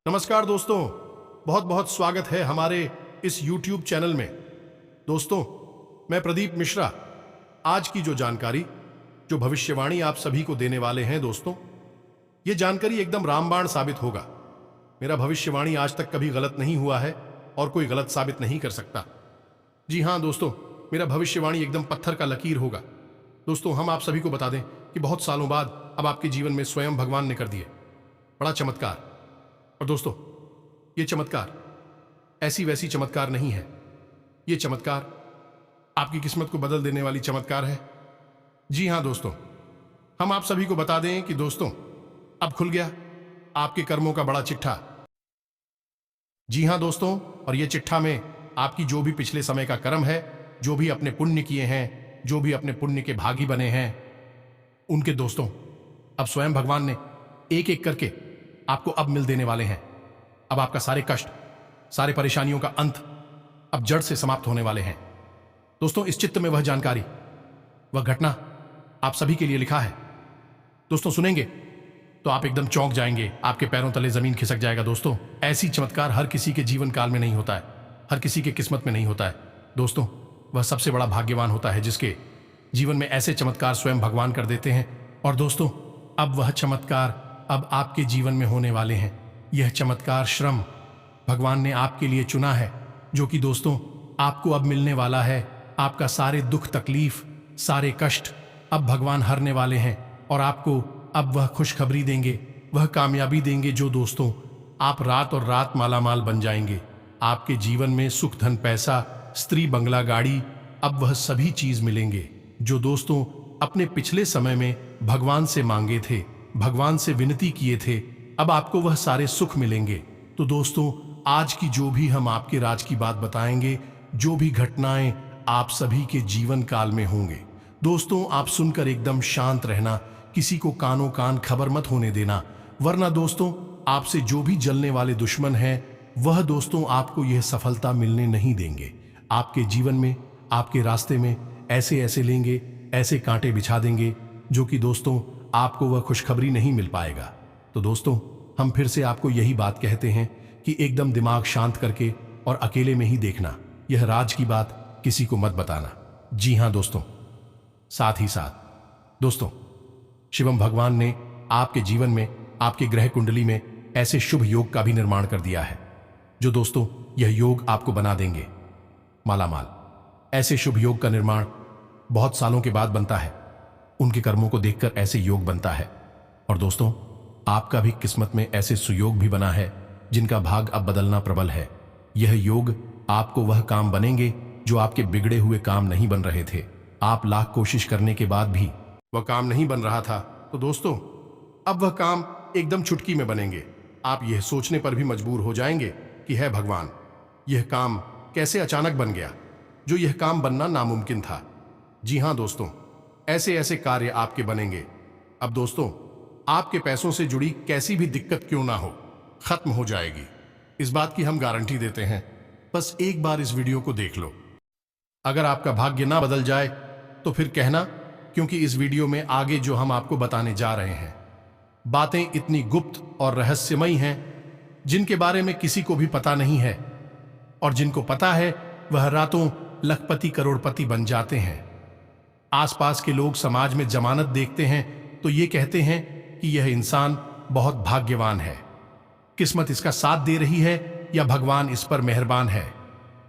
नमस्कार दोस्तों, बहुत बहुत स्वागत है हमारे इस YouTube चैनल में। दोस्तों, मैं प्रदीप मिश्रा आज की जो जानकारी, जो भविष्यवाणी आप सभी को देने वाले हैं दोस्तों, ये जानकारी एकदम रामबाण साबित होगा। मेरा भविष्यवाणी आज तक कभी गलत नहीं हुआ है और कोई गलत साबित नहीं कर सकता। जी हाँ दोस्तों, मेरा भविष्यवाणी एकदम पत्थर का लकीर होगा। दोस्तों, हम आप सभी को बता दें कि बहुत सालों बाद अब आपके जीवन में स्वयं भगवान ने कर दिए बड़ा चमत्कार। और दोस्तों, ये चमत्कार ऐसी वैसी चमत्कार नहीं है। ये चमत्कार आपकी किस्मत को बदल देने वाली चमत्कार है। जी हां दोस्तों, हम आप सभी को बता दें कि दोस्तों, अब खुल गया आपके कर्मों का बड़ा चिट्ठा। जी हां दोस्तों, और ये चिट्ठा में आपकी जो भी पिछले समय का कर्म है, जो भी अपने पुण्य किए हैं, जो भी अपने पुण्य के भागी बने हैं, उनके दोस्तों अब स्वयं भगवान ने एक एक करके आपको अब मिल देने वाले हैं। अब आपका सारे कष्ट, सारे परेशानियों का अंत अब जड़ से समाप्त होने वाले हैं। दोस्तों, इस चित्र में वह जानकारी, वह घटना आप सभी के लिए लिखा है। दोस्तों, सुनेंगे तो आप एकदम चौंक जाएंगे, आपके पैरों तले जमीन खिसक जाएगा। दोस्तों, ऐसी चमत्कार हर किसी के जीवन काल में नहीं होता है, हर किसी के किस्मत में नहीं होता है। दोस्तों, वह सबसे बड़ा भाग्यवान होता है जिसके जीवन में ऐसे चमत्कार स्वयं भगवान कर देते हैं। और दोस्तों, अब वह चमत्कार अब आपके जीवन में होने वाले हैं। यह चमत्कार श्रम भगवान ने आपके लिए चुना है, जो कि दोस्तों आपको अब मिलने वाला है। आपका सारे दुख तकलीफ, सारे कष्ट अब भगवान हरने वाले हैं और आपको अब वह खुशखबरी देंगे, वह कामयाबी देंगे जो दोस्तों आप रात और रात मालामाल बन जाएंगे। आपके जीवन में सुख, धन, पैसा, स्त्री, बंगला, गाड़ी, अब वह सभी चीज मिलेंगे जो दोस्तों अपने पिछले समय में भगवान से मांगे थे, भगवान से विनती किए थे। अब आपको वह सारे सुख मिलेंगे। तो दोस्तों, आज की जो भी हम आपके राज की बात बताएंगे, जो भी घटनाएं आप सभी के जीवन काल में होंगे, दोस्तों आप सुनकर एकदम शांत रहना, किसी को कानों कान खबर मत होने देना, वरना दोस्तों आपसे जो भी जलने वाले दुश्मन हैं, वह दोस्तों आपको यह सफलता मिलने नहीं देंगे। आपके जीवन में, आपके रास्ते में ऐसे ऐसे लेंगे, ऐसे कांटे बिछा देंगे, जो कि दोस्तों आपको वह खुशखबरी नहीं मिल पाएगा। तो दोस्तों, हम फिर से आपको यही बात कहते हैं कि एकदम दिमाग शांत करके और अकेले में ही देखना, यह राज की बात किसी को मत बताना। जी हां दोस्तों, साथ ही साथ दोस्तों शिवम भगवान ने आपके जीवन में, आपके ग्रह कुंडली में ऐसे शुभ योग का भी निर्माण कर दिया है, जो दोस्तों यह योग आपको बना देंगे मालामाल। ऐसे शुभ योग का निर्माण बहुत सालों के बाद बनता है, उनके कर्मों को देखकर ऐसे योग बनता है। और दोस्तों, आपका भी किस्मत में ऐसे सुयोग भी बना है जिनका भाग अब बदलना प्रबल है। यह योग आपको वह काम बनेंगे जो आपके बिगड़े हुए काम नहीं बन रहे थे। आप लाख कोशिश करने के बाद भी वह काम नहीं बन रहा था, तो दोस्तों अब वह काम एकदम चुटकी में बनेंगे। आप यह सोचने पर भी मजबूर हो जाएंगे कि है भगवान, यह काम कैसे अचानक बन गया, जो यह काम बनना नामुमकिन था। जी हां दोस्तों, ऐसे ऐसे कार्य आपके बनेंगे। अब दोस्तों, आपके पैसों से जुड़ी कैसी भी दिक्कत क्यों ना हो, खत्म हो जाएगी, इस बात की हम गारंटी देते हैं। बस एक बार इस वीडियो को देख लो। अगर आपका भाग्य ना बदल जाए तो फिर कहना, क्योंकि इस वीडियो में आगे जो हम आपको बताने जा रहे हैं, बातें इतनी गुप्त और रहस्यमयी हैं जिनके बारे में किसी को भी पता नहीं है, और जिनको पता है वह रातों लखपति करोड़पति बन जाते हैं। आसपास के लोग समाज में जमानत देखते हैं तो ये कहते हैं कि यह इंसान बहुत भाग्यवान है, किस्मत इसका साथ दे रही है या भगवान इस पर मेहरबान है।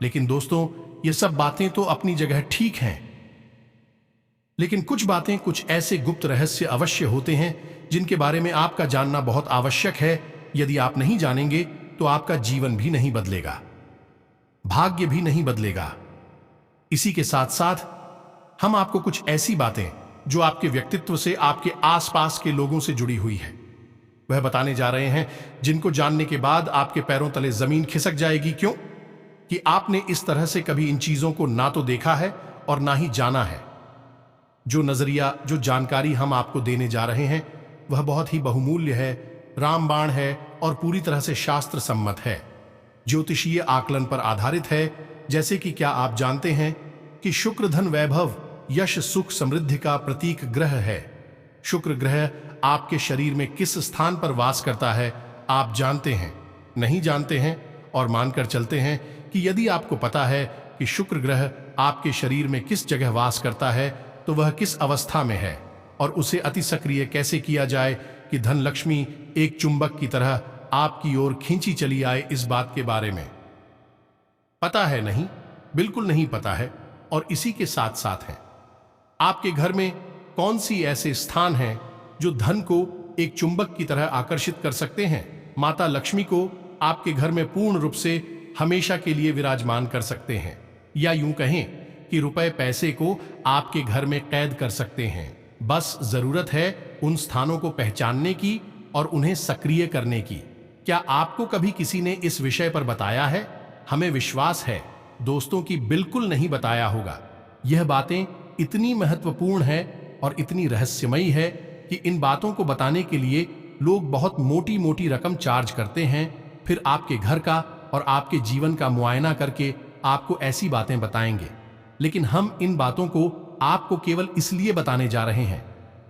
लेकिन दोस्तों, ये सब बातें तो अपनी जगह ठीक हैं, लेकिन कुछ बातें, कुछ ऐसे गुप्त रहस्य अवश्य होते हैं जिनके बारे में आपका जानना बहुत आवश्यक है। यदि आप नहीं जानेंगे तो आपका जीवन भी नहीं बदलेगा, भाग्य भी नहीं बदलेगा। इसी के साथ साथ हम आपको कुछ ऐसी बातें जो आपके व्यक्तित्व से, आपके आसपास के लोगों से जुड़ी हुई है, वह बताने जा रहे हैं, जिनको जानने के बाद आपके पैरों तले जमीन खिसक जाएगी। क्यों? कि आपने इस तरह से कभी इन चीजों को ना तो देखा है और ना ही जाना है। जो नजरिया, जो जानकारी हम आपको देने जा रहे हैं, वह बहुत ही बहुमूल्य है, रामबाण है और पूरी तरह से शास्त्र सम्मत है, ज्योतिषीय आकलन पर आधारित है। जैसे कि क्या आप जानते हैं कि शुक्र धन, वैभव, यश, सुख, समृद्धि का प्रतीक ग्रह है। शुक्र ग्रह आपके शरीर में किस स्थान पर वास करता है आप जानते हैं? नहीं जानते हैं और मानकर चलते हैं कि यदि आपको पता है कि शुक्र ग्रह आपके शरीर में किस जगह वास करता है तो वह किस अवस्था में है और उसे अति सक्रिय कैसे किया जाए कि धन लक्ष्मी एक चुंबक की तरह आपकी ओर खींची चली आए, इस बात के बारे में पता है? नहीं, बिल्कुल नहीं पता है। और इसी के साथ साथ है, आपके घर में कौन सी ऐसे स्थान हैं जो धन को एक चुंबक की तरह आकर्षित कर सकते हैं, माता लक्ष्मी को आपके घर में पूर्ण रूप से हमेशा के लिए विराजमान कर सकते हैं, या यूं कहें कि रुपए पैसे को आपके घर में कैद कर सकते हैं। बस जरूरत है उन स्थानों को पहचानने की और उन्हें सक्रिय करने की। क्या आपको कभी किसी ने इस विषय पर बताया है? हमें विश्वास है दोस्तों की बिल्कुल नहीं बताया होगा। यह बातें इतनी महत्वपूर्ण है और इतनी रहस्यमयी है कि इन बातों को बताने के लिए लोग बहुत मोटी मोटी रकम चार्ज करते हैं, फिर आपके घर का और आपके जीवन का मुआयना करके आपको ऐसी बातें बताएंगे। लेकिन हम इन बातों को आपको केवल इसलिए बताने जा रहे हैं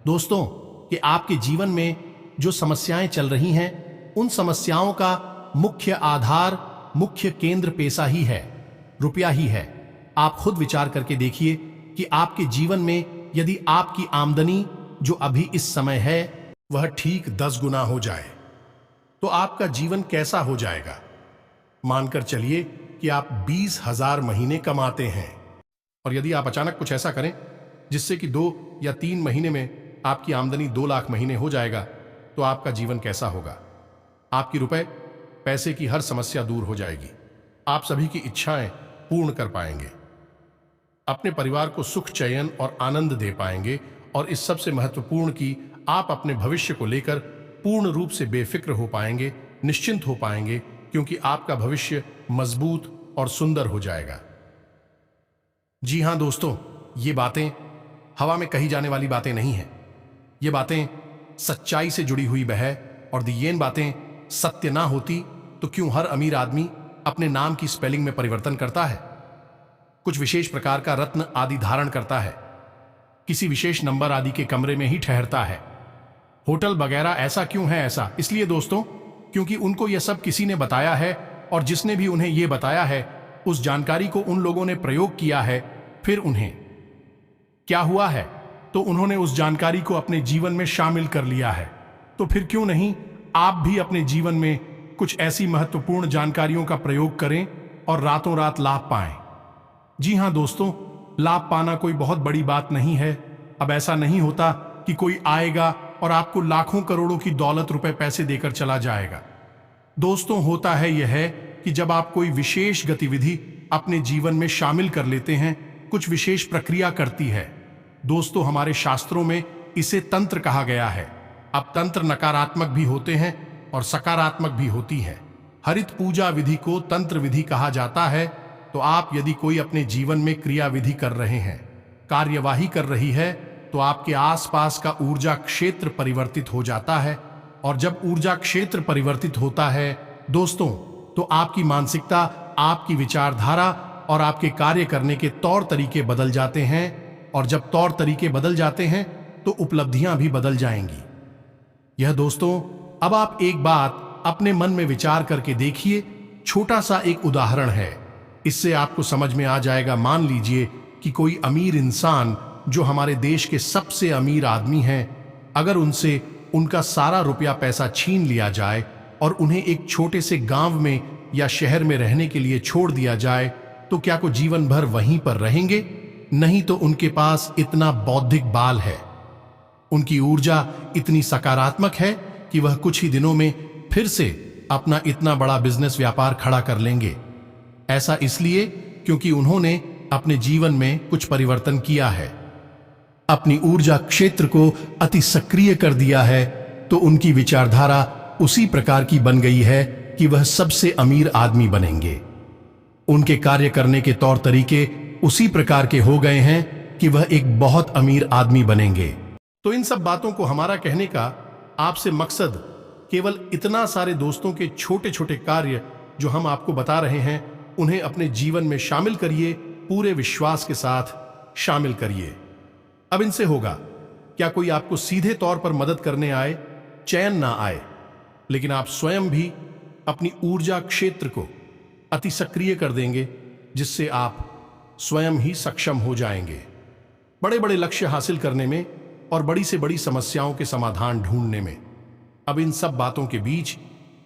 दोस्तों कि आपके जीवन में जो समस्याएं चल रही हैं, उन समस्याओं का मुख्य आधार, मुख्य केंद्र पैसा ही है, रुपया ही है। आप खुद विचार करके देखिए कि आपके जीवन में यदि आपकी आमदनी जो अभी इस समय है वह ठीक 10 गुना हो जाए तो आपका जीवन कैसा हो जाएगा। मानकर चलिए कि आप 20,000 महीने कमाते हैं और यदि आप अचानक कुछ ऐसा करें जिससे कि 2 या 3 महीने में आपकी आमदनी 2 लाख महीने हो जाएगा तो आपका जीवन कैसा होगा। आपकी रुपए पैसे की हर समस्या दूर हो जाएगी, आप सभी की इच्छाएं पूर्ण कर पाएंगे, अपने परिवार को सुख, चयन और आनंद दे पाएंगे और इस सबसे महत्वपूर्ण कि आप अपने भविष्य को लेकर पूर्ण रूप से बेफिक्र हो पाएंगे, निश्चिंत हो पाएंगे, क्योंकि आपका भविष्य मजबूत और सुंदर हो जाएगा। जी हां दोस्तों, ये बातें हवा में कही जाने वाली बातें नहीं हैं। ये बातें सच्चाई से जुड़ी हुई है और ये बातें सत्य ना होती तो क्यों हर अमीर आदमी अपने नाम की स्पेलिंग में परिवर्तन करता है, कुछ विशेष प्रकार का रत्न आदि धारण करता है, किसी विशेष नंबर आदि के कमरे में ही ठहरता है, होटल वगैरह ऐसा क्यों है? ऐसा इसलिए दोस्तों क्योंकि उनको यह सब किसी ने बताया है और जिसने भी उन्हें यह बताया है उस जानकारी को उन लोगों ने प्रयोग किया है। फिर उन्हें क्या हुआ है तो उन्होंने उस जानकारी को अपने जीवन में शामिल कर लिया है। तो फिर क्यों नहीं आप भी अपने जीवन में कुछ ऐसी महत्वपूर्ण जानकारियों का प्रयोग करें और रातों रात लाभ पाएं। जी हां दोस्तों, लाभ पाना कोई बहुत बड़ी बात नहीं है। अब ऐसा नहीं होता कि कोई आएगा और आपको लाखों करोड़ों की दौलत, रुपए, पैसे देकर चला जाएगा। दोस्तों, होता है यह है कि जब आप कोई विशेष गतिविधि अपने जीवन में शामिल कर लेते हैं, कुछ विशेष प्रक्रिया करती है। दोस्तों, हमारे शास्त्रों में इसे तंत्र कहा गया है। अब तंत्र नकारात्मक भी होते हैं और सकारात्मक भी होती है। हरित पूजा विधि को तंत्र विधि कहा जाता है। तो आप यदि कोई अपने जीवन में क्रिया विधि कर रहे हैं, कार्यवाही कर रही है, तो आपके आसपास का ऊर्जा क्षेत्र परिवर्तित हो जाता है और जब ऊर्जा क्षेत्र परिवर्तित होता है दोस्तों, तो आपकी मानसिकता, आपकी विचारधारा और आपके कार्य करने के तौर तरीके बदल जाते हैं और जब तौर तरीके बदल जाते हैं तो उपलब्धियां भी बदल जाएंगी। यह दोस्तों, अब आप एक बात अपने मन में विचार करके देखिए। छोटा सा एक उदाहरण है, इससे आपको समझ में आ जाएगा। मान लीजिए कि कोई अमीर इंसान जो हमारे देश के सबसे अमीर आदमी हैं, अगर उनसे उनका सारा रुपया पैसा छीन लिया जाए और उन्हें एक छोटे से गांव में या शहर में रहने के लिए छोड़ दिया जाए, तो क्या को जीवन भर वहीं पर रहेंगे? नहीं, तो उनके पास इतना बौद्धिक बाल है, उनकी ऊर्जा इतनी सकारात्मक है कि वह कुछ ही दिनों में फिर से अपना इतना बड़ा बिजनेस, व्यापार खड़ा कर लेंगे। ऐसा इसलिए क्योंकि उन्होंने अपने जीवन में कुछ परिवर्तन किया है, अपनी ऊर्जा क्षेत्र को अति सक्रिय कर दिया है। तो उनकी विचारधारा उसी प्रकार की बन गई है कि वह सबसे अमीर आदमी बनेंगे। उनके कार्य करने के तौर तरीके उसी प्रकार के हो गए हैं कि वह एक बहुत अमीर आदमी बनेंगे। तो इन सब बातों को हमारा कहने का आपसे मकसद केवल इतना सारे दोस्तों के छोटे छोटे कार्य जो हम आपको बता रहे हैं, उन्हें अपने जीवन में शामिल करिए, पूरे विश्वास के साथ शामिल करिए। अब इनसे होगा क्या? कोई आपको सीधे तौर पर मदद करने आए, चैन ना आए, लेकिन आप स्वयं भी अपनी ऊर्जा क्षेत्र को अति सक्रिय कर देंगे, जिससे आप स्वयं ही सक्षम हो जाएंगे बड़े बड़े लक्ष्य हासिल करने में और बड़ी से बड़ी समस्याओं के समाधान ढूंढने में। अब इन सब बातों के बीच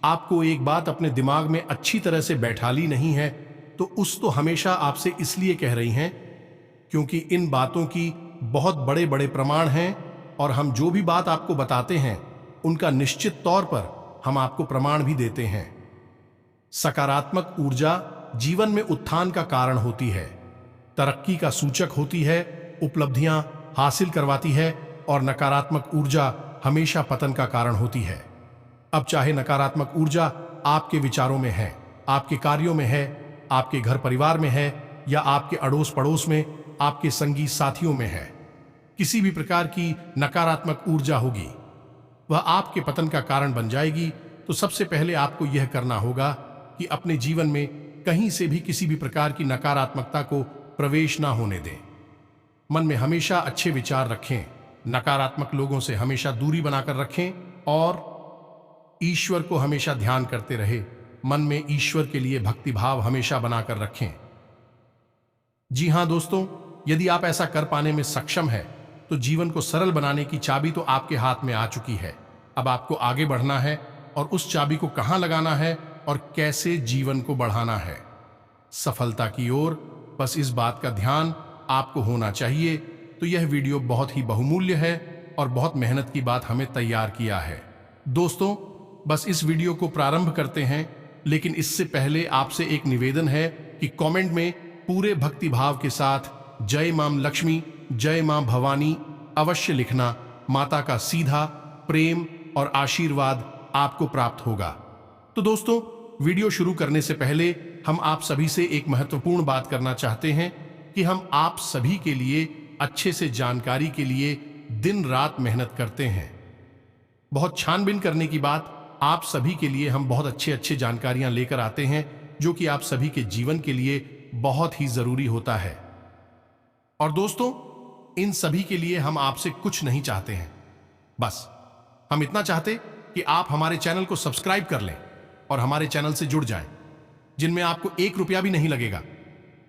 आपको एक बात अपने दिमाग में अच्छी तरह से बैठा ली नहीं है, तो उस तो हमेशा आपसे इसलिए कह रही हैं क्योंकि इन बातों की बहुत बड़े बड़े प्रमाण हैं, और हम जो भी बात आपको बताते हैं उनका निश्चित तौर पर हम आपको प्रमाण भी देते हैं। सकारात्मक ऊर्जा जीवन में उत्थान का कारण होती है, तरक्की का सूचक होती है, उपलब्धियां हासिल करवाती है, और नकारात्मक ऊर्जा हमेशा पतन का कारण होती है। अब चाहे नकारात्मक ऊर्जा आपके विचारों में है, आपके कार्यों में है, आपके घर परिवार में है, या आपके अड़ोस पड़ोस में, आपके संगी साथियों में है, किसी भी प्रकार की नकारात्मक ऊर्जा होगी, वह आपके पतन का कारण बन जाएगी। तो सबसे पहले आपको यह करना होगा कि अपने जीवन में कहीं से भी किसी भी प्रकार की नकारात्मकता को प्रवेश ना होने दें। मन में हमेशा अच्छे विचार रखें, नकारात्मक लोगों से हमेशा दूरी बनाकर रखें, और ईश्वर को हमेशा ध्यान करते रहे। मन में ईश्वर के लिए भक्ति भाव हमेशा बनाकर रखें। जी हां दोस्तों, यदि आप ऐसा कर पाने में सक्षम है तो जीवन को सरल बनाने की चाबी तो आपके हाथ में आ चुकी है। अब आपको आगे बढ़ना है, और उस चाबी को कहां लगाना है और कैसे जीवन को बढ़ाना है सफलता की ओर, बस इस बात का ध्यान आपको होना चाहिए। तो यह वीडियो बहुत ही बहुमूल्य है और बहुत मेहनत की बात हमें तैयार किया है। दोस्तों, बस इस वीडियो को प्रारंभ करते हैं, लेकिन इससे पहले आपसे एक निवेदन है कि कमेंट में पूरे भक्ति भाव के साथ जय मां लक्ष्मी, जय मां भवानी अवश्य लिखना। माता का सीधा प्रेम और आशीर्वाद आपको प्राप्त होगा। तो दोस्तों, वीडियो शुरू करने से पहले हम आप सभी से एक महत्वपूर्ण बात करना चाहते हैं कि हम आप सभी के लिए अच्छे से जानकारी के लिए दिन रात मेहनत करते हैं। बहुत छानबीन करने की बात, आप सभी के लिए हम बहुत अच्छे जानकारियां लेकर आते हैं, जो कि आप सभी के जीवन के लिए बहुत ही जरूरी होता है। और दोस्तों, इन सभी के लिए हम आपसे कुछ नहीं चाहते हैं, बस हम इतना चाहते कि आप हमारे चैनल को सब्सक्राइब कर लें और हमारे चैनल से जुड़ जाएं, जिनमें आपको 1 रुपया भी नहीं लगेगा।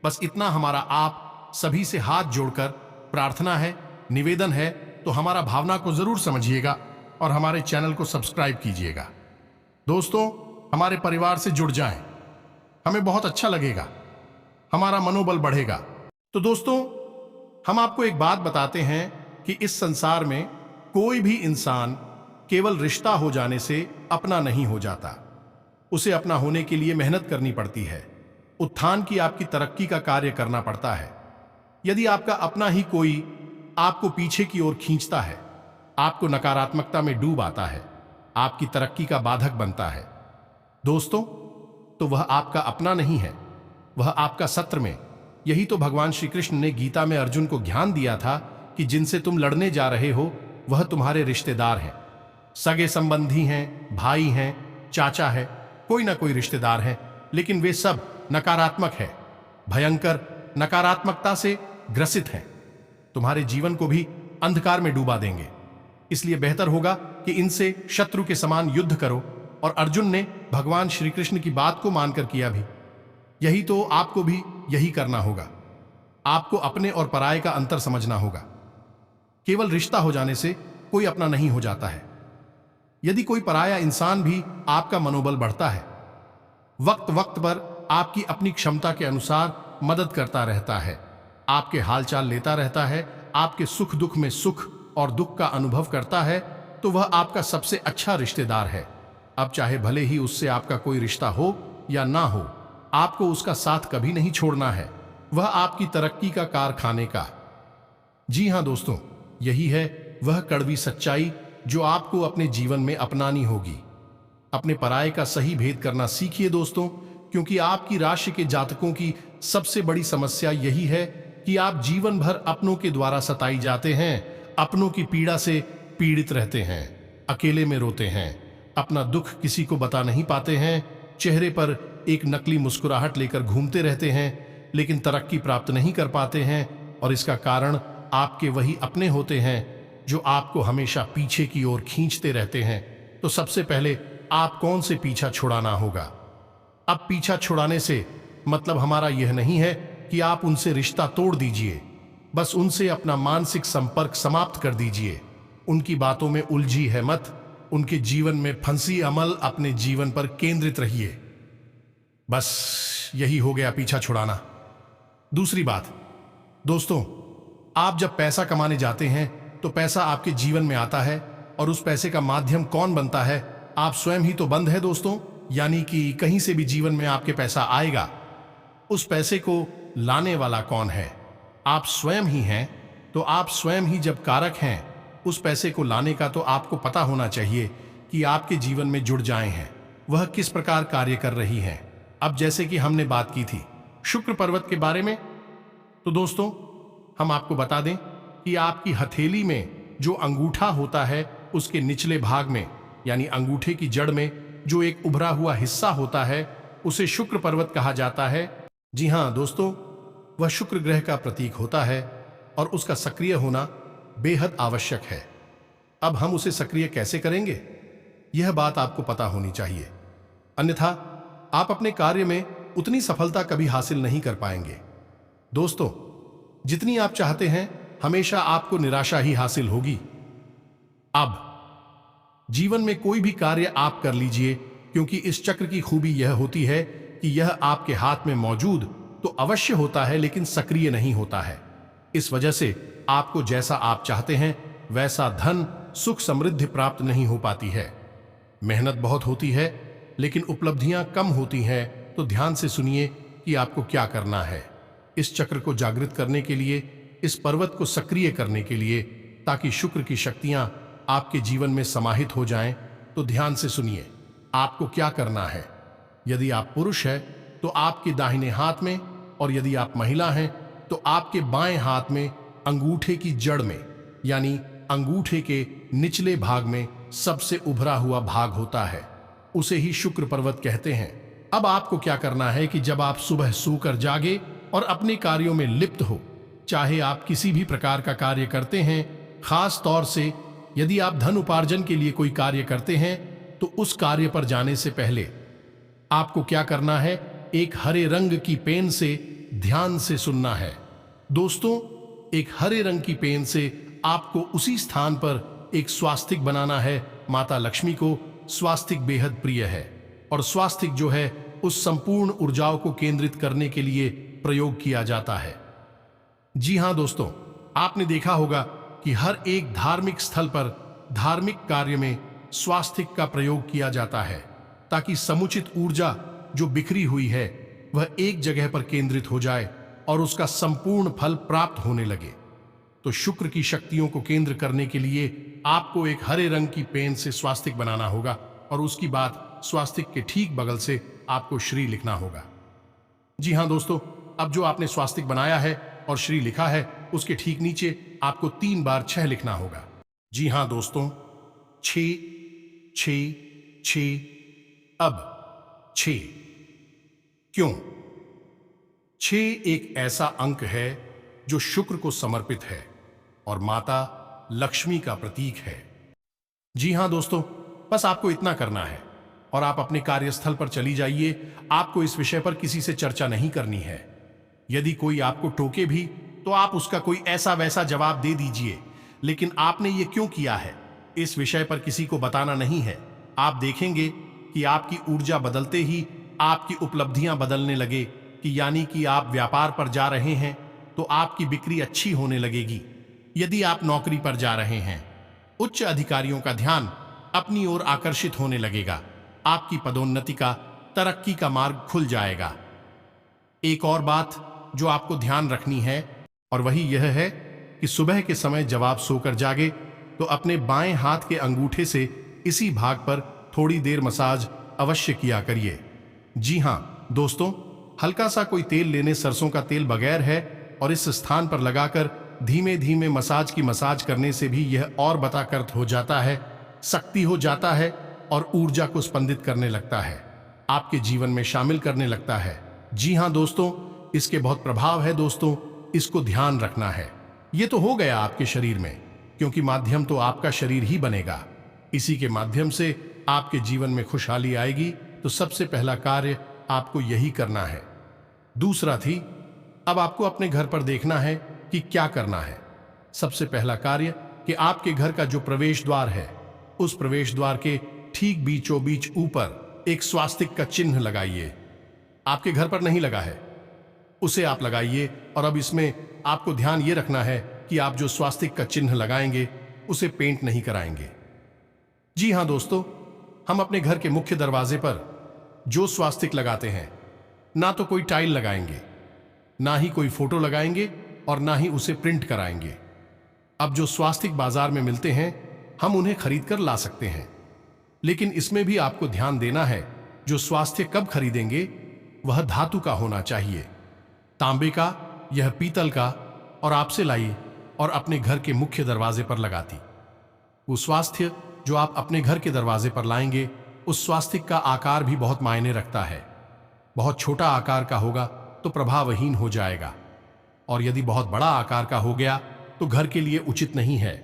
बस इतना हमारा आप सभी से हाथ जोड़कर प्रार्थना है, निवेदन है। तो हमारा भावना को जरूर समझिएगा और हमारे चैनल को सब्सक्राइब कीजिएगा। दोस्तों, हमारे परिवार से जुड़ जाएं, हमें बहुत अच्छा लगेगा, हमारा मनोबल बढ़ेगा। तो दोस्तों, हम आपको एक बात बताते हैं कि इस संसार में कोई भी इंसान केवल रिश्ता हो जाने से अपना नहीं हो जाता। उसे अपना होने के लिए मेहनत करनी पड़ती है, उत्थान की, आपकी तरक्की का कार्य करना पड़ता है। यदि आपका अपना ही कोई आपको पीछे की ओर खींचता है, आपको नकारात्मकता में डूब आता है, आपकी तरक्की का बाधक बनता है दोस्तों, तो वह आपका अपना नहीं है, वह आपका शत्रु में। यही तो भगवान श्री कृष्ण ने गीता में अर्जुन को ज्ञान दिया था कि जिनसे तुम लड़ने जा रहे हो वह तुम्हारे रिश्तेदार हैं, सगे संबंधी हैं, भाई हैं, चाचा है, कोई ना कोई रिश्तेदार है, लेकिन वे सब नकारात्मक है, भयंकर नकारात्मकता से ग्रसित हैं, तुम्हारे जीवन को भी अंधकार में डूबा देंगे। इसलिए बेहतर होगा कि इनसे शत्रु के समान युद्ध करो। और अर्जुन ने भगवान श्री कृष्ण की बात को मानकर किया भी यही, तो आपको भी यही करना होगा। आपको अपने और पराये का अंतर समझना होगा। केवल रिश्ता हो जाने से कोई अपना नहीं हो जाता है। यदि कोई पराया इंसान भी आपका मनोबल बढ़ता है, वक्त वक्त पर आपकी अपनी क्षमता के अनुसार मदद करता रहता है, आपके हालचाल लेता रहता है, आपके सुख दुख में सुख और दुख का अनुभव करता है, तो वह आपका सबसे अच्छा रिश्तेदार है। अब चाहे भले ही उससे आपका कोई रिश्ता हो या ना हो, आपको उसका साथ कभी नहीं छोड़ना है, वह आपकी तरक्की का कारखाने का। जी हां दोस्तों, यही है वह कड़वी सच्चाई जो आपको अपने जीवन में अपनानी होगी। अपने पराये का सही भेद करना सीखिए दोस्तों, क्योंकि आपकी राशि के जातकों की सबसे बड़ी समस्या यही है कि आप जीवन भर अपनों के द्वारा सताई जाते हैं, अपनों की पीड़ा से पीड़ित रहते हैं, अकेले में रोते हैं, अपना दुख किसी को बता नहीं पाते हैं, चेहरे पर एक नकली मुस्कुराहट लेकर घूमते रहते हैं, लेकिन तरक्की प्राप्त नहीं कर पाते हैं। और इसका कारण आपके वही अपने होते हैं जो आपको हमेशा पीछे की ओर खींचते रहते हैं। तो सबसे पहले आप कौन से पीछा छुड़ाना होगा। अब पीछा छुड़ाने से मतलब हमारा यह नहीं है कि आप उनसे रिश्ता तोड़ दीजिए, बस उनसे अपना मानसिक संपर्क समाप्त कर दीजिए। उनकी बातों में उलझी है मत, उनके जीवन में फंसी अमल अपने जीवन पर केंद्रित रहिए। बस यही हो गया पीछा छुड़ाना। दूसरी बात दोस्तों, आप जब पैसा कमाने जाते हैं तो पैसा आपके जीवन में आता है और उस पैसे का माध्यम कौन बनता है? आप स्वयं ही तो बंद है दोस्तों। यानी कि कहीं से भी जीवन में आपके पैसा आएगा, उस पैसे को लाने वाला कौन है? आप स्वयं ही हैं। तो आप स्वयं ही जब कारक हैं उस पैसे को लाने का, तो आपको पता होना चाहिए कि आपके जीवन में जुड़ जाए हैं वह किस प्रकार कार्य कर रही हैं। अब जैसे कि हमने बात की थी शुक्र पर्वत के बारे में, तो दोस्तों हम आपको बता दें कि आपकी हथेली में जो अंगूठा होता है उसके निचले भाग में, यानी अंगूठे की जड़ में जो एक उभरा हुआ हिस्सा होता है, उसे शुक्र पर्वत कहा जाता है। जी हां दोस्तों, वह शुक्र ग्रह का प्रतीक होता है और उसका सक्रिय होना बेहद आवश्यक है। अब हम उसे सक्रिय कैसे करेंगे, यह बात आपको पता होनी चाहिए, अन्यथा आप अपने कार्य में उतनी सफलता कभी हासिल नहीं कर पाएंगे। दोस्तों, जितनी आप चाहते हैं हमेशा आपको निराशा ही हासिल होगी। अब जीवन में कोई भी कार्य आप कर लीजिए, क्योंकि इस चक्र की खूबी यह होती है कि यह आपके हाथ में मौजूद तो अवश्य होता है लेकिन सक्रिय नहीं होता है। इस वजह से आपको जैसा आप चाहते हैं वैसा धन सुख समृद्धि प्राप्त नहीं हो पाती है। मेहनत बहुत होती है लेकिन उपलब्धियां कम होती हैं। तो ध्यान से सुनिए कि आपको क्या करना है इस चक्र को जागृत करने के लिए, इस पर्वत को सक्रिय करने के लिए, ताकि शुक्र की शक्तियां आपके जीवन में समाहित हो जाएं। तो ध्यान से सुनिए आपको क्या करना है। यदि आप पुरुष हैं तो आपके दाहिने हाथ में, और यदि आप महिला हैं तो आपके बाएं हाथ में अंगूठे की जड़ में, यानी अंगूठे के निचले भाग में सबसे उभरा हुआ भाग होता है, उसे ही शुक्र पर्वत कहते हैं। अब आपको क्या करना है कि जब आप सुबह सोकर जागे और अपने कार्यों में लिप्त हो, चाहे आप किसी भी प्रकार का कार्य करते हैं, खास तौर से यदि आप धन उपार्जन के लिए कोई कार्य करते हैं, तो उस कार्य पर जाने से पहले आपको क्या करना है, एक हरे रंग की पेन से ध्यान से सुनना है। दोस्तों, एक हरे रंग की पेन से आपको उसी स्थान पर एक स्वास्तिक बनाना है। माता लक्ष्मी को स्वास्तिक बेहद प्रिय है और स्वास्तिक जो है उस संपूर्ण ऊर्जाओं को केंद्रित करने के लिए प्रयोग किया जाता है। जी हां दोस्तों, आपने देखा होगा कि हर एक धार्मिक स्थल पर धार्मिक कार्य में स्वास्तिक का प्रयोग किया जाता है, ताकि समुचित ऊर्जा जो बिखरी हुई है वह एक जगह पर केंद्रित हो जाए और उसका संपूर्ण फल प्राप्त होने लगे। तो शुक्र की शक्तियों को केंद्र करने के लिए आपको एक हरे रंग की पेन से स्वास्तिक बनाना होगा और उसकी बाद स्वास्तिक के ठीक बगल से आपको श्री लिखना होगा। जी हां दोस्तों, अब जो आपने स्वास्तिक बनाया है और श्री लिखा है, उसके ठीक नीचे आपको 3 बार 6 लिखना होगा। जी हां दोस्तों, 6 6 6। अब 6 क्यों? 6 एक ऐसा अंक है जो शुक्र को समर्पित है और माता लक्ष्मी का प्रतीक है। जी हां दोस्तों, बस आपको इतना करना है और आप अपने कार्यस्थल पर चली जाइए। आपको इस विषय पर किसी से चर्चा नहीं करनी है। यदि कोई आपको टोके भी तो आप उसका कोई ऐसा वैसा जवाब दे दीजिए, लेकिन आपने ये क्यों किया है इस विषय पर किसी को बताना नहीं है। आप देखेंगे कि आपकी ऊर्जा बदलते ही आपकी उपलब्धियां बदलने लगे, कि यानी कि आप व्यापार पर जा रहे हैं तो आपकी बिक्री अच्छी होने लगेगी। यदि आप नौकरी पर जा रहे हैं, उच्च अधिकारियों का ध्यान अपनी ओर आकर्षित होने लगेगा। आपकी पदोन्नति का, तरक्की का मार्ग खुल जाएगा। एक और बात जो आपको ध्यान रखनी है और वही यह है कि सुबह के समय जब आप सोकर जागे तो अपने बाएं हाथ के अंगूठे से इसी भाग पर थोड़ी देर मसाज अवश्य किया करिए। जी हां दोस्तों, हल्का सा कोई तेल लेने, सरसों का तेल बगैर है, और इस स्थान पर लगाकर धीमे धीमे मसाज करने से भी यह और बताकर्त हो जाता है, शक्ति हो जाता है और ऊर्जा को स्पंदित करने लगता है, आपके जीवन में शामिल करने लगता है। जी हां दोस्तों, इसके बहुत प्रभाव है दोस्तों, इसको ध्यान रखना है। ये तो हो गया आपके शरीर में, क्योंकि माध्यम तो आपका शरीर ही बनेगा। इसी के माध्यम से आपके जीवन में खुशहाली आएगी, तो सबसे पहला कार्य आपको यही करना है। दूसरा थी, अब आपको अपने घर पर देखना है कि क्या करना है। सबसे पहला कार्य कि आपके घर का जो प्रवेश द्वार है, उस प्रवेश द्वार के ठीक बीचों बीच ऊपर एक स्वास्तिक का चिन्ह लगाइए। आपके घर पर नहीं लगा है, उसे आप लगाइए। और अब इसमें आपको ध्यान ये रखना है कि आप जो स्वास्तिक का चिन्ह लगाएंगे उसे पेंट नहीं कराएंगे। जी हां दोस्तों, हम अपने घर के मुख्य दरवाजे पर जो स्वास्तिक लगाते हैं, ना तो कोई टाइल लगाएंगे, ना ही कोई फोटो लगाएंगे और ना ही उसे प्रिंट कराएंगे। अब जो स्वास्तिक बाजार में मिलते हैं, हम उन्हें खरीद कर ला सकते हैं, लेकिन इसमें भी आपको ध्यान देना है, जो स्वास्तिक कब खरीदेंगे वह धातु का होना चाहिए, तांबे का, यह पीतल का, और आपसे लाई और अपने घर के मुख्य दरवाजे पर लगाती। वो स्वास्थ्य जो आप अपने घर के दरवाजे पर लाएंगे, उस स्वास्तिक का आकार भी बहुत मायने रखता है। बहुत छोटा आकार का होगा तो प्रभावहीन हो जाएगा, और यदि बहुत बड़ा आकार का हो गया तो घर के लिए उचित नहीं है।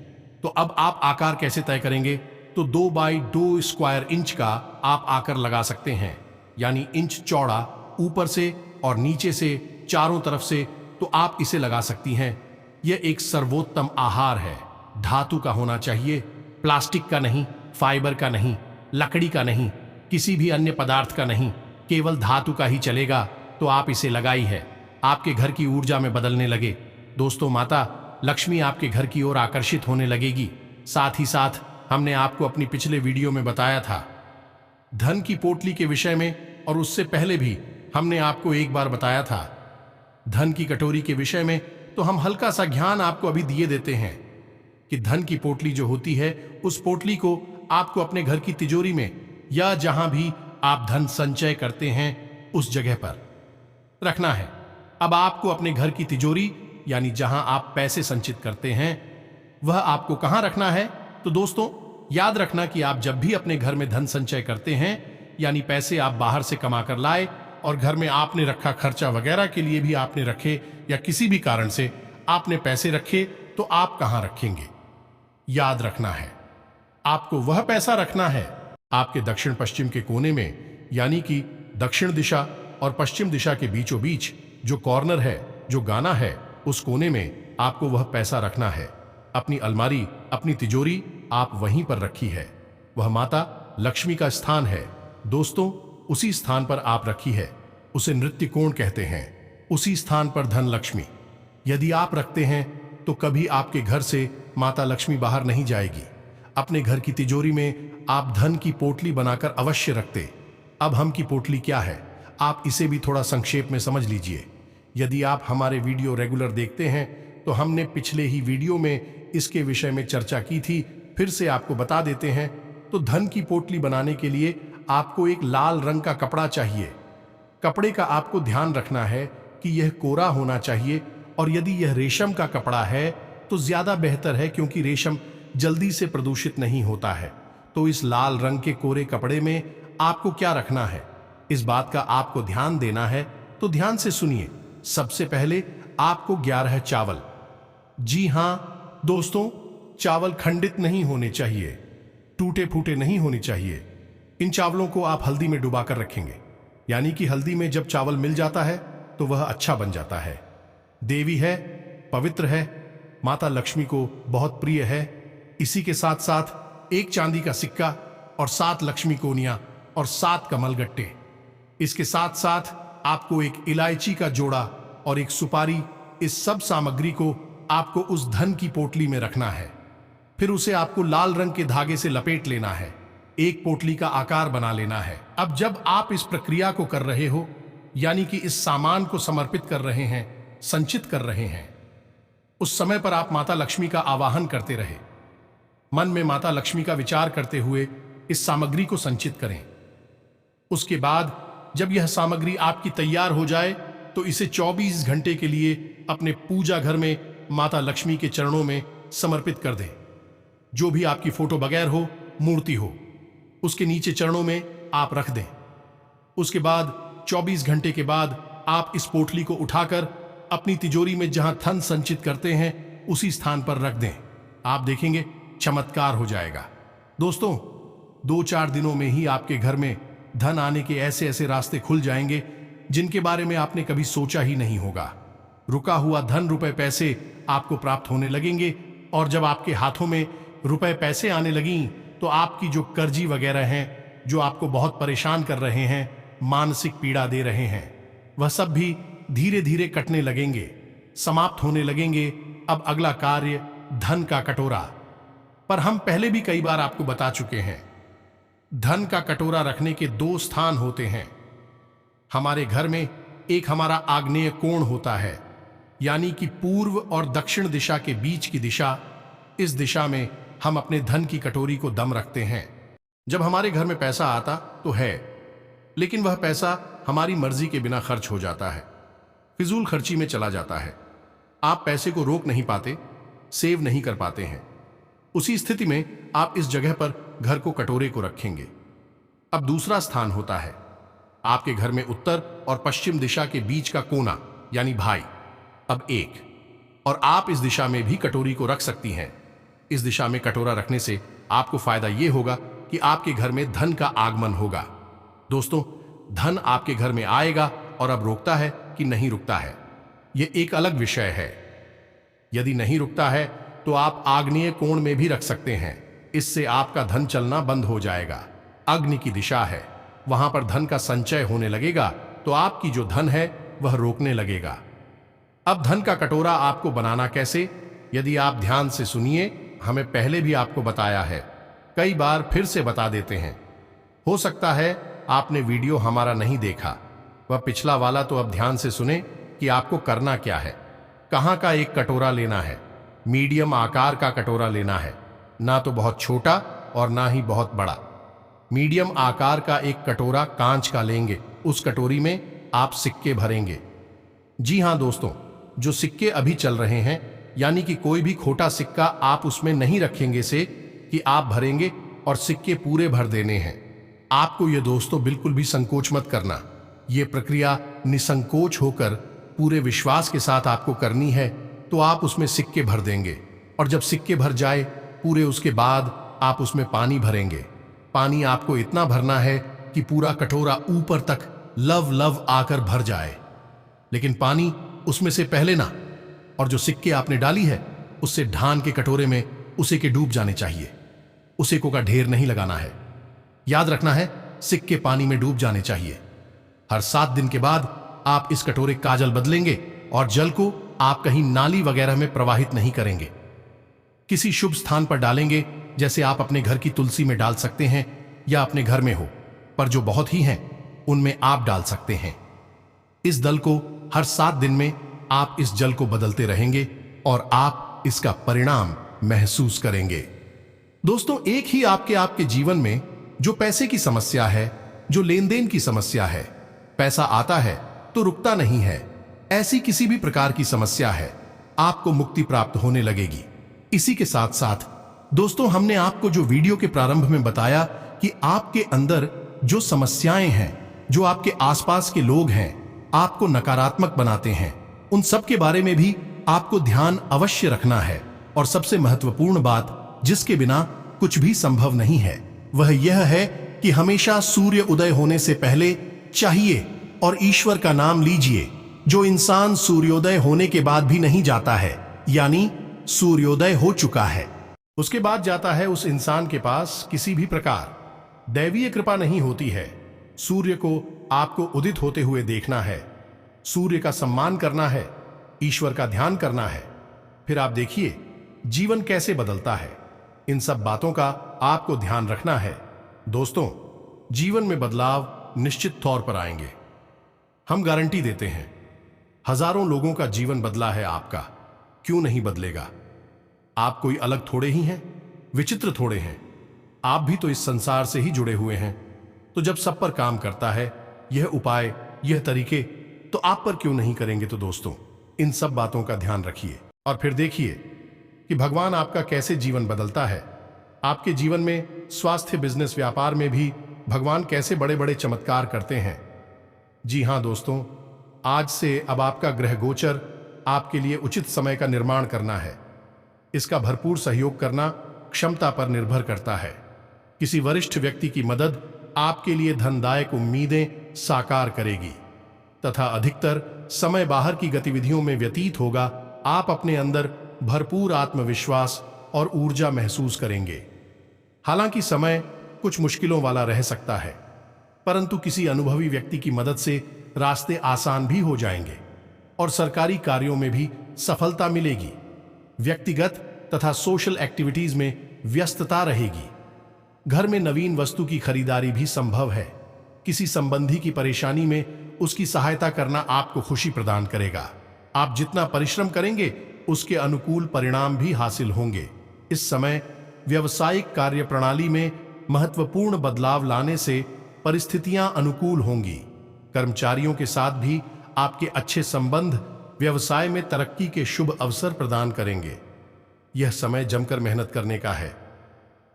तो अब आप आकार कैसे तय करेंगे? तो 2 बाई 2 स्क्वायर इंच का आप आकार लगा सकते हैं, यानी इंच चौड़ा ऊपर से और नीचे से चारों तरफ से, तो आप इसे लगा सकती हैं। यह एक सर्वोत्तम आहार है, धातु का होना चाहिए, प्लास्टिक का नहीं, फाइबर का नहीं, लकड़ी का नहीं, किसी भी अन्य पदार्थ का नहीं, केवल धातु का ही चलेगा। तो आप इसे लगाई है, आपके घर की ऊर्जा में बदलने लगे। दोस्तों, माता लक्ष्मी आपके घर की ओर आकर्षित होने लगेगी। साथ ही साथ हमने आपको अपनी पिछले वीडियो में बताया था धन की पोटली के विषय में, और उससे पहले भी हमने आपको एक बार बताया था धन की कटोरी के विषय में। तो हम हल्का सा ज्ञान आपको अभी दिए देते हैं कि धन की पोटली जो होती है, उस पोटली को आपको अपने घर की तिजोरी में या जहां भी आप धन संचय करते हैं उस जगह पर रखना है। अब आपको अपने घर की तिजोरी, यानी जहां आप पैसे संचित करते हैं, वह आपको कहां रखना है? तो दोस्तों, याद रखना कि आप जब भी अपने घर में धन संचय करते हैं, यानी पैसे आप बाहर से कमा कर लाए और घर में आपने रखा, खर्चा वगैरह के लिए भी आपने रखे, या किसी भी कारण से आपने पैसे रखे, तो आप कहां रखेंगे? याद रखना है, आपको वह पैसा रखना है आपके दक्षिण पश्चिम के कोने में, यानी कि दक्षिण दिशा और पश्चिम दिशा के बीचों बीच जो कॉर्नर है, जो गाना है, उस कोने में आपको वह पैसा रखना है। अपनी अलमारी, अपनी तिजोरी आप वहीं पर रखी है, वह माता लक्ष्मी का स्थान है। दोस्तों, उसी स्थान पर आप रखी है, उसे नृत्य कोण कहते हैं। उसी स्थान पर धन लक्ष्मी यदि आप रखते हैं तो कभी आपके घर से माता लक्ष्मी बाहर नहीं जाएगी। अपने घर की तिजोरी में आप धन की पोटली बनाकर अवश्य रखते। अब हम की पोटली क्या है, आप इसे भी थोड़ा संक्षेप में समझ लीजिए। यदि आप हमारे वीडियो रेगुलर देखते हैं तो हमने पिछले ही वीडियो में इसके विषय में चर्चा की थी, फिर से आपको बता देते हैं। तो धन की पोटली बनाने के लिए आपको एक लाल रंग का कपड़ा चाहिए। कपड़े का आपको ध्यान रखना है कि यह कोरा होना चाहिए, और यदि यह रेशम का कपड़ा है तो ज्यादा बेहतर है, क्योंकि रेशम जल्दी से प्रदूषित नहीं होता है। तो इस लाल रंग के कोरे कपड़े में आपको क्या रखना है, इस बात का आपको ध्यान देना है। तो ध्यान से सुनिए। सबसे पहले आपको 11 चावल, जी हां दोस्तों, चावल खंडित नहीं होने चाहिए, टूटे फूटे नहीं होने चाहिए। इन चावलों को आप हल्दी में डुबाकर रखेंगे, यानी कि हल्दी में जब चावल मिल जाता है तो वह अच्छा बन जाता है। देवी है, पवित्र है, माता लक्ष्मी को बहुत प्रिय है। इसी के साथ साथ एक चांदी का सिक्का और 7 लक्ष्मी कोनियां और 7 कमलगट्टे। इसके साथ साथ आपको एक इलायची का जोड़ा और एक सुपारी। इस सब सामग्री को आपको उस धन की पोटली में रखना है। फिर उसे आपको लाल रंग के धागे से लपेट लेना है, एक पोटली का आकार बना लेना है। अब जब आप इस प्रक्रिया को कर रहे हो, यानी कि इस सामान को समर्पित कर रहे हैं, संचित कर रहे हैं, उस समय पर आप माता लक्ष्मी का आवाहन करते रहे। मन में माता लक्ष्मी का विचार करते हुए इस सामग्री को संचित करें। उसके बाद जब यह सामग्री आपकी तैयार हो जाए तो इसे 24 घंटे के लिए अपने पूजा घर में माता लक्ष्मी के चरणों में समर्पित कर दें। जो भी आपकी फोटो बगैर हो, मूर्ति हो, उसके नीचे चरणों में आप रख दें। उसके बाद 24 घंटे के बाद आप इस पोटली को उठाकर अपनी तिजोरी में जहां धन संचित करते हैं उसी स्थान पर रख दें। आप देखेंगे चमत्कार हो जाएगा। दोस्तों, 2-4 दिनों में ही आपके घर में धन आने के ऐसे ऐसे रास्ते खुल जाएंगे जिनके बारे में आपने कभी सोचा ही नहीं होगा। रुका हुआ धन, रुपए पैसे आपको प्राप्त होने लगेंगे और जब आपके हाथों में रुपए पैसे आने लगीं तो आपकी जो कर्जी वगैरह हैं, जो आपको बहुत परेशान कर रहे हैं, मानसिक पीड़ा दे रहे हैं, वह सब भी धीरे धीरे कटने लगेंगे, समाप्त होने लगेंगे। अब अगला कार्य धन का कटोरा। पर हम पहले भी कई बार आपको बता चुके हैं, धन का कटोरा रखने के 2 स्थान होते हैं। हमारे घर में एक हमारा आग्नेय कोण होता है, यानी कि पूर्व और दक्षिण दिशा के बीच की दिशा। इस दिशा में हम अपने धन की कटोरी को दम रखते हैं। जब हमारे घर में पैसा आता तो है, लेकिन वह पैसा हमारी मर्जी के बिना खर्च हो जाता है, फिजूल खर्ची में चला जाता है। आप पैसे को रोक नहीं पाते, सेव नहीं कर पाते हैं। उसी स्थिति में आप इस जगह पर घर को कटोरे को रखेंगे। अब दूसरा स्थान होता है आपके घर में उत्तर और पश्चिम दिशा के बीच का कोना, यानी भाई। अब एक और आप इस दिशा में भी कटोरी को रख सकती हैं। इस दिशा में कटोरा रखने से आपको फायदा यह होगा कि आपके घर में धन का आगमन होगा। दोस्तों, धन आपके घर में आएगा और अब रुकता है कि नहीं रुकता है, यह एक अलग विषय है। यदि नहीं रुकता है तो आप आग्नेय कोण में भी रख सकते हैं। इससे आपका धन चलना बंद हो जाएगा। अग्नि की दिशा है, वहां पर धन का संचय होने लगेगा, तो आपकी जो धन है वह रोकने लगेगा। अब धन का कटोरा आपको बनाना कैसे, यदि आप ध्यान से सुनिए, हमें पहले भी आपको बताया है, कई बार फिर से बता देते हैं। हो सकता है आपने वीडियो हमारा नहीं देखा, वह पिछला वाला, तो अब ध्यान से सुने कि आपको करना क्या है। कहां का एक कटोरा लेना है, मीडियम आकार का कटोरा लेना है, ना तो बहुत छोटा और ना ही बहुत बड़ा। मीडियम आकार का एक कटोरा कांच का लेंगे। उस कटोरी में आप सिक्के भरेंगे। जी हां दोस्तों, जो सिक्के अभी चल रहे हैं, यानी कि कोई भी खोटा सिक्का आप उसमें नहीं रखेंगे से कि आप भरेंगे और सिक्के पूरे भर देने हैं। आपको ये दोस्तों बिल्कुल भी संकोच मत करना। ये प्रक्रिया निसंकोच होकर पूरे विश्वास के साथ आपको करनी है। तो आप उसमें सिक्के भर देंगे और जब सिक्के भर जाए पूरे, उसके बाद आप उसमें पानी भरेंगे। पानी आपको इतना भरना है कि पूरा कटोरा ऊपर तक लव लव आकर भर जाए, लेकिन पानी उसमें से पहले ना, और जो सिक्के आपने डाली है उससे ढान के कटोरे में उसे के डूब जाने चाहिए। उसे को का ढेर नहीं लगाना है। याद रखना है, सिक्के पानी में डूब जाने चाहिए। हर 7 दिन के बाद आप इस कटोरे का जल बदलेंगे और जल को आप कहीं नाली वगैरह में प्रवाहित नहीं करेंगे। किसी शुभ स्थान पर डालेंगे, जैसे आप अपने घर की तुलसी में डाल सकते हैं या अपने घर में हो, पर जो बहुत ही हैं उनमें आप डाल सकते हैं। इस दल को हर 7 दिन में आप इस जल को बदलते रहेंगे और आप इसका परिणाम महसूस करेंगे। दोस्तों, एक ही आपके जीवन में जो पैसे की समस्या है, जो लेन देन की समस्या है, पैसा आता है तो रुकता नहीं है, ऐसी किसी भी प्रकार की समस्या है, आपको मुक्ति प्राप्त होने लगेगी। इसी के साथ साथ दोस्तों, हमने आपको जो वीडियो के प्रारंभ में बताया कि आपके अंदर जो समस्याएं हैं, जो आपके आसपास के लोग हैं, आपको नकारात्मक बनाते हैं, उन सब के बारे में भी आपको ध्यान अवश्य रखना है। और सबसे महत्वपूर्ण बात, जिसके बिना कुछ भी संभव नहीं है, वह यह है कि हमेशा सूर्य उदय होने से पहले चाहिए और ईश्वर का नाम लीजिए। जो इंसान सूर्योदय होने के बाद भी नहीं जाता है, यानी सूर्योदय हो चुका है, उसके बाद जाता है, उस इंसान के पास किसी भी प्रकार दैवीय कृपा नहीं होती है। सूर्य को आपको उदित होते हुए देखना है, सूर्य का सम्मान करना है, ईश्वर का ध्यान करना है। फिर आप देखिए जीवन कैसे बदलता है। इन सब बातों का आपको ध्यान रखना है। दोस्तों, जीवन में बदलाव निश्चित तौर पर आएंगे, हम गारंटी देते हैं। हजारों लोगों का जीवन बदला है आपका, क्यों नहीं बदलेगा? आप कोई अलग थोड़े ही हैं, विचित्र थोड़े हैं। आप भी तो इस संसार से ही जुड़े हुए हैं। तो जब सब पर काम करता है यह उपाय, यह तरीके, तो आप पर क्यों नहीं करेंगे? तो दोस्तों, इन सब बातों का ध्यान रखिए और फिर देखिए कि भगवान आपका कैसे जीवन बदलता है। आपके जीवन में स्वास्थ्य, बिजनेस, व्यापार में भी भगवान कैसे बड़े बड़े चमत्कार करते हैं। जी हां दोस्तों, आज से अब आपका ग्रह गोचर आपके लिए उचित समय का निर्माण करना है। इसका भरपूर सहयोग करना क्षमता पर निर्भर करता है। किसी वरिष्ठ व्यक्ति की मदद आपके लिए धनदायक उम्मीदें साकार करेगी तथा अधिकतर समय बाहर की गतिविधियों में व्यतीत होगा। आप अपने अंदर भरपूर आत्मविश्वास और ऊर्जा महसूस करेंगे। हालांकि समय कुछ मुश्किलों वाला रह सकता है, परंतु किसी अनुभवी व्यक्ति की मदद से रास्ते आसान भी हो जाएंगे और सरकारी कार्यों में भी सफलता मिलेगी। व्यक्तिगत तथा सोशल एक्टिविटीज में व्यस्तता रहेगी। घर में नवीन वस्तु की खरीदारी भी संभव है। किसी संबंधी की परेशानी में उसकी सहायता करना आपको खुशी प्रदान करेगा। आप जितना परिश्रम करेंगे उसके अनुकूल परिणाम भी हासिल होंगे। इस समय व्यावसायिक कार्यप्रणाली में महत्वपूर्ण बदलाव लाने से परिस्थितियां अनुकूल होंगी। कर्मचारियों के साथ भी आपके अच्छे संबंध व्यवसाय में तरक्की के शुभ अवसर प्रदान करेंगे। यह समय जमकर मेहनत करने का है।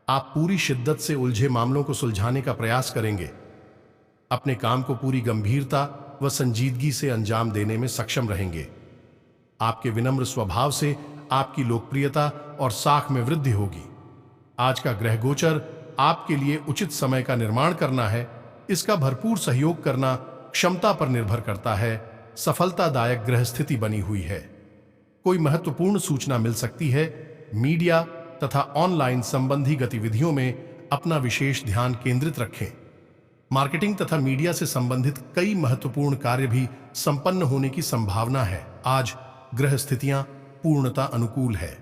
आप पूरी शिद्दत से उलझे मामलों को सुलझाने का प्रयास करेंगे। अपने काम को पूरी गंभीरता व संजीदगी से अंजाम देने में सक्षम रहेंगे। आपके विनम्र स्वभाव से आपकी लोकप्रियता और साख में वृद्धि होगी। आज का ग्रह गोचर आपके लिए उचित समय का निर्माण करना है। इसका भरपूर सहयोग करना क्षमता पर निर्भर करता है। सफलतादायक ग्रह स्थिति बनी हुई है। कोई महत्वपूर्ण सूचना मिल सकती है। मीडिया तथा ऑनलाइन संबंधी गतिविधियों में अपना विशेष ध्यान केंद्रित रखें। मार्केटिंग तथा मीडिया से संबंधित कई महत्वपूर्ण कार्य भी संपन्न होने की संभावना है। आज ग्रह स्थितियां पूर्णता अनुकूल है।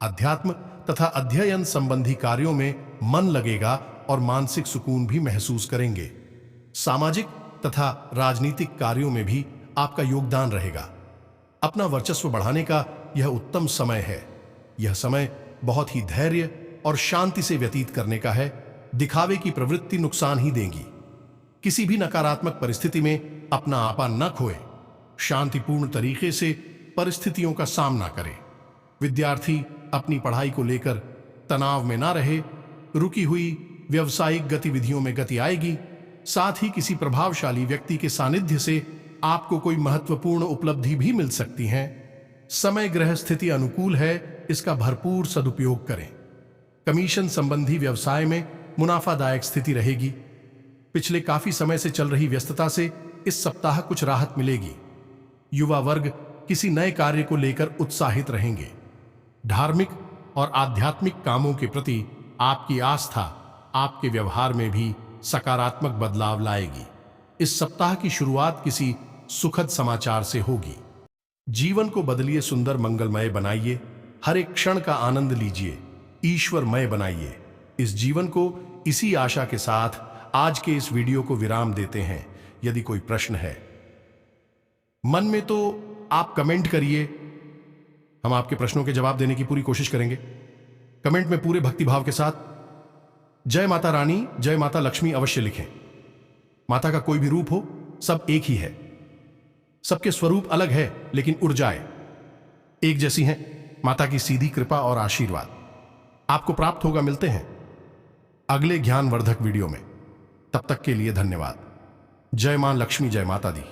अध्यात्म तथा अध्ययन संबंधी कार्यों में मन लगेगा और मानसिक सुकून भी महसूस करेंगे। सामाजिक तथा राजनीतिक कार्यों में भी आपका योगदान रहेगा। अपना वर्चस्व बढ़ाने का यह उत्तम समय है। यह समय बहुत ही धैर्य और शांति से व्यतीत करने का है। दिखावे की प्रवृत्ति नुकसान ही देगी। किसी भी नकारात्मक परिस्थिति में अपना आपा न खोए। शांतिपूर्ण तरीके से परिस्थितियों का सामना करें। विद्यार्थी अपनी पढ़ाई को लेकर तनाव में ना रहे। रुकी हुई व्यावसायिक गतिविधियों में गति आएगी। साथ ही किसी प्रभावशाली व्यक्ति के सानिध्य से आपको कोई महत्वपूर्ण उपलब्धि भी मिल सकती है। समय ग्रह स्थिति अनुकूल है, इसका भरपूर सदुपयोग करें। कमीशन संबंधी व्यवसाय में मुनाफादायक स्थिति रहेगी। पिछले काफी समय से चल रही व्यस्तता से इस सप्ताह कुछ राहत मिलेगी। युवा वर्ग किसी नए कार्य को लेकर उत्साहित रहेंगे। धार्मिक और आध्यात्मिक कामों के प्रति आपकी आस्था आपके व्यवहार में भी सकारात्मक बदलाव लाएगी। इस सप्ताह की शुरुआत किसी सुखद समाचार से होगी। जीवन को बदलिए, सुंदर मंगलमय बनाइए। हर एक क्षण का आनंद लीजिए, ईश्वरमय बनाइए। इस जीवन को इसी आशा के साथ आज के इस वीडियो को विराम देते हैं। यदि कोई प्रश्न है मन में तो आप कमेंट करिए। हम आपके प्रश्नों के जवाब देने की पूरी कोशिश करेंगे। कमेंट में पूरे भक्तिभाव के साथ जय माता रानी, जय माता लक्ष्मी अवश्य लिखें। माता का कोई भी रूप हो, सब एक ही है। सबके स्वरूप अलग है, लेकिन ऊर्जाएं एक जैसी हैं। माता की सीधी कृपा और आशीर्वाद आपको प्राप्त होगा। मिलते हैं अगले ज्ञानवर्धक वीडियो में। तब तक के लिए धन्यवाद। जय मां लक्ष्मी, जय माता दी।